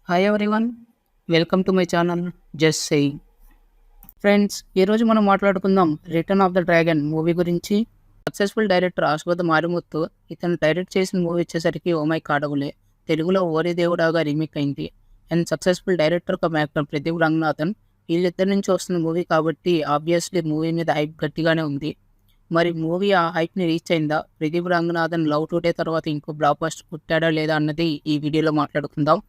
Hi everyone, welcome to my channel just saying. Friends, ఈరోజు మనం మాట్లాడుకుందాం return of the dragon movie గురించి. Successful director Ashwath Marimuthu ఇతను direct చేసిన మూవీ వచ్చేసరికి ఓ మై కాడవులే తెలుగులో ఓరి దేవుడాగా రీమేక్ అయింది. And successful director come actor Pradeep Ranganathan, వీళ్ళిద్దరి నుంచి వస్తున్న మూవీ కాబట్టి ఆబ్వియస్లీ మూవీ మీద హైప్ గట్టిగానే ఉంది. మరి మూవీ ఆ హైప్ని రీచ్ అయిందా? ప్రదీప్ రంగనాథన్ లవ్ టుడే తర్వాత ఇంకో బ్లాక్ బస్టర్ పుట్టాడా లేదా అన్నది ఈ వీడియోలో మాట్లాడుకుందాం.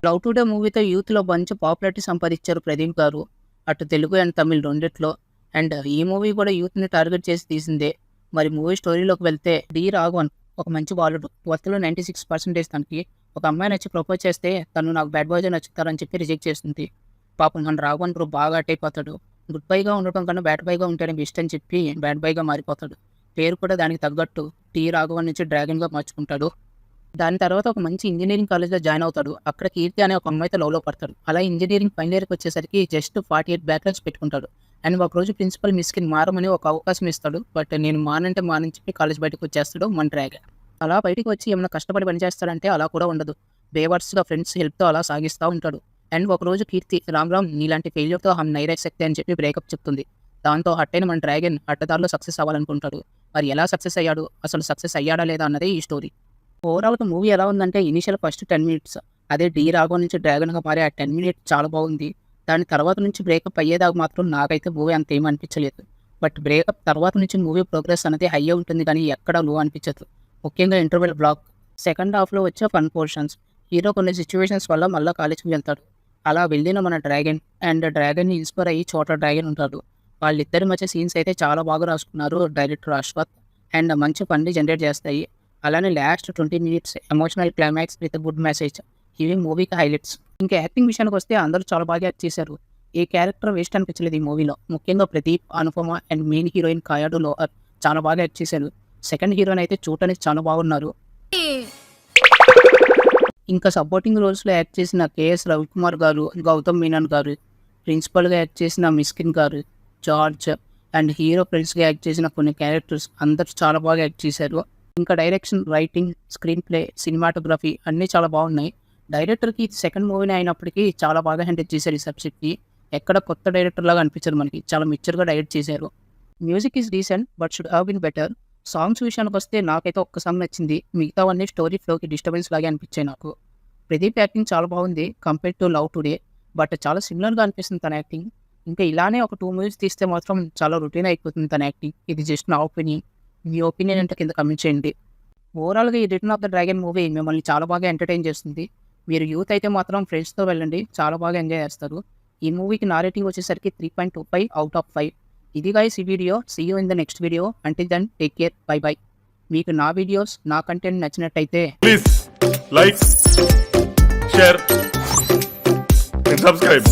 లవ్ టుడే మూవీతో యూత్లో మంచి పాపులారిటీ సంపాదించారు ప్రదీప్ గారు, అటు తెలుగు అండ్ తమిళ్ రెండిట్లో. అండ్ ఈ మూవీ కూడా యూత్ని టార్గెట్ చేసి తీసిందే. మరి మూవీ స్టోరీలోకి వెళ్తే, డి రాఘవన్ ఒక మంచి బాలుడు. వర్త్లో 96% తనకి. ఒక అమ్మాయి నచ్చి ప్రపోజ్ చేస్తే తను నాకు బ్యాడ్ బాయ్గా నచ్చుతారని చెప్పి రిజెక్ట్ చేస్తుంది. పాపం మన రాఘవన్ బ్రో బాగా అట్ అయిపోతాడు. గుడ్ బైగా ఉండటం కన్నా బ్యాడ్ బైగా ఉంటేనే బెస్ట్ అని చెప్పి బ్యాడ్ బైగా మారిపోతాడు. పేరు కూడా దానికి తగ్గట్టు టి రాఘవన్ నుంచి డ్రాగన్గా మార్చుకుంటాడు. దాని తర్వాత ఒక మంచి ఇంజనీరింగ్ కాలేజ్లో జాయిన్ అవుతాడు. అక్కడ కీర్తి అనే ఒక అమ్మాయితో లవ్లో పడతాడు. అలా ఇంజనీరింగ్ ఫైనల్ ఇయర్కి వచ్చేసరికి జస్ట్ 48 బ్యాక్లాగ్స్ పెట్టుకుంటాడు. అండ్ ఒక రోజు ప్రిన్సిపల్ మిస్కిన్ మారమని ఒక అవకాశం ఇస్తాడు. బట్ నేను మానంటే మానని చెప్పి కాలేజ్ బయటకు వచ్చేస్తాడు మన డ్రాగన్. అలా బయటకు వచ్చి ఏమైనా కష్టపడి పనిచేస్తాడంటే అలా కూడా ఉండదు. బేవర్స్గా ఫ్రెండ్స్ హెల్ప్తో అలా సాగిస్తూ ఉంటాడు. అండ్ ఒకరోజు కీర్తి రామ్ నీలాంటి ఫెయిల్యూర్తో హమ్ నైరాజ్ శక్తి అని చెప్పి బ్రేకప్ చెప్తుంది. దాంతో హట్ అయిన మన డ్రాగన్ అడ్డదారిలో సక్సెస్ అవ్వాలనుకుంటాడు. మరి ఎలా సక్సెస్ అయ్యాడు, అసలు సక్సెస్ అయ్యాడా లేదా అన్నదే ఈ స్టోరీ. ఓవరాల్గా మూవీ ఎలా ఉందంటే, ఇనిషియల్ ఫస్ట్ 10 minutes అదే డి రాఘవన్ నుంచి డ్రాగన్గా మారే ఆ 10 minutes చాలా బాగుంది. దాని తర్వాత నుంచి బ్రేకప్ అయ్యేదాకా మాత్రం నాకైతే మూవీ అంత ఏమీ అనిపించలేదు. బట్ బ్రేకప్ తర్వాత నుంచి మూవీ ప్రోగ్రెస్ అనేది హై ఉంటుంది కానీ ఎక్కడా లో అనిపించదు. ముఖ్యంగా ఇంటర్వెల్ బ్లాక్, సెకండ్ హాఫ్లో వచ్చే ఫన్ పోర్షన్స్. హీరో కొన్ని సిచ్యువేషన్స్ వల్ల మళ్ళీ కాలేజ్కి వెళ్తాడు. అలా వెళ్ళిన మన డ్రాగన్ అండ్ డ్రాగన్ని ఇన్స్పైర్ అయ్యి చోట డ్రాగన్ ఉంటాడు. వాళ్ళిద్దరి మధ్య సీన్స్ అయితే చాలా బాగా రాసుకున్నారు డైరెక్టర్ అశ్వథ్. అండ్ మంచి ఫన్ని జనరేట్ చేస్తాయి. అలానే last 20 minutes emotional climax with good message, ఇవి మూవీకి హైలైట్స్. ఇంకా యాక్టింగ్ విషయానికి వస్తే అందరూ చాలా బాగా యాక్ట్ చేశారు. ఏ క్యారెక్టర్ వేస్ట్ అనిపించలేదు ఈ మూవీలో. ముఖ్యంగా Pradeep, Anupama and main heroine Kayadu Lohar చాలా బాగా యాక్ట్ చేశారు. సెకండ్ హీరోయిన్ అయితే చూడటానికి చాలా బాగున్నారు. ఇంకా సపోర్టింగ్ రోల్స్లో యాక్ట్ చేసిన కేఎస్ రవికుమార్ గారు, గౌతమ్ మీనన్ గారు, ప్రిన్సిపల్గా యాక్ట్ చేసిన మిస్కిన్ గారు, జార్జ్ అండ్ హీరో ఫ్రెండ్స్గా యాక్ట్ చేసిన కొన్ని క్యారెక్టర్స్ అందరూ చాలా బాగా యాక్ట్ చేశారు. ఇంకా direction, writing, screen play, cinematography అన్నీ చాలా బాగున్నాయి. డైరెక్టర్కి సెకండ్ మూవీని అయినప్పటికీ చాలా బాగా హ్యాండిల్ చేశారు ఈ సబ్జెక్ట్కి. ఎక్కడ కొత్త డైరెక్టర్ లాగా అనిపించదు మనకి, చాలా మిక్చర్గా డైరెక్ట్ చేశారు. Music is decent but should have been better. Songs విషయానికి వస్తే నాకైతే ఒక్క సాంగ్ నచ్చింది, మిగతావన్నీ స్టోరీ ఫ్లోకి డిస్టర్బెన్స్ లాగే అనిపించాయి నాకు. ప్రదీప్ యాక్టింగ్ చాలా బాగుంది compare to love today, but చాలా సిమిలర్గా అనిపిస్తుంది తన యాక్టింగ్. ఇంకా ఇలానే ఒక 2 movies తీస్తే మాత్రం చాలా రొటీన్ అయిపోతుంది తన యాక్టింగ్. ఇది జస్ట్ నా ఒపీనియన్. మీ ఒపీనియన్ అంటే కింద కమెంట్ చేయండి. ఓవరాల్గా ఈ return of the dragon movie మిమ్మల్ని చాలా బాగా ఎంటర్టైన్ చేస్తుంది. మీరు యూత్ అయితే మాత్రం ఫ్రెండ్స్తో వెళ్ళండి, చాలా బాగా ఎంజాయ్ చేస్తారు. ఈ మూవీకి నా రేటింగ్ వచ్చేసరికి 3.25 out of 5. ఇది గైస్ ఈ video. See you in the next video. Until then take care, bye bye. మీకు నా వీడియోస్, నా కంటెంట్ నచ్చినట్టయితే please like, share and subscribe.